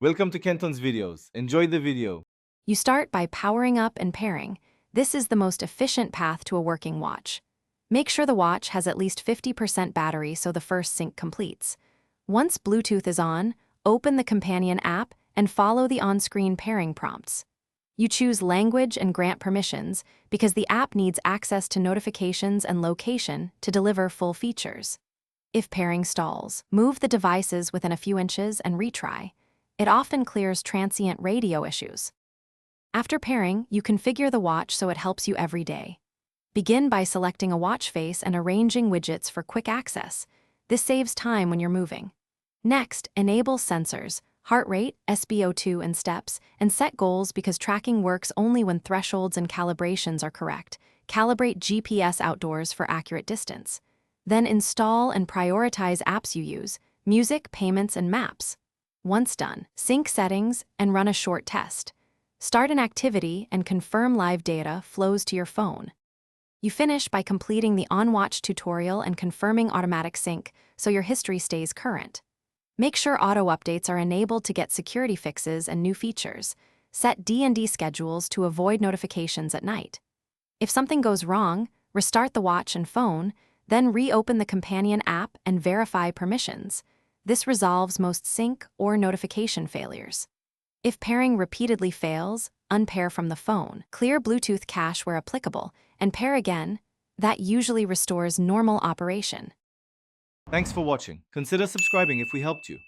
Welcome to Kenton's videos. Enjoy the video. You start by powering up and pairing. This is the most efficient path to a working watch. Make sure the watch has at least 50% battery so the first sync completes. Once Bluetooth is on, open the companion app and follow the on-screen pairing prompts. You choose language and grant permissions because the app needs access to notifications and location to deliver full features. If pairing stalls, move the devices within a few inches and retry. It often clears transient radio issues. After pairing, you configure the watch so it helps you every day. Begin by selecting a watch face and arranging widgets for quick access. This saves time when you're moving. Next, enable sensors, heart rate, SpO2, and steps, and set goals because tracking works only when thresholds and calibrations are correct. Calibrate GPS outdoors for accurate distance. Then install and prioritize apps you use, music, payments, and maps. Once done, sync settings and run a short test. Start an activity and confirm live data flows to your phone. You finish by completing the on-watch tutorial and confirming automatic sync so your history stays current. Make sure auto updates are enabled to get security fixes and new features. Set D&D schedules to avoid notifications at night. If something goes wrong, restart the watch and phone, then reopen the companion app and verify permissions. This resolves most sync or notification failures. If pairing repeatedly fails, unpair from the phone, clear Bluetooth cache where applicable, and pair again. That usually restores normal operation. Thanks for watching. Consider subscribing if we helped you.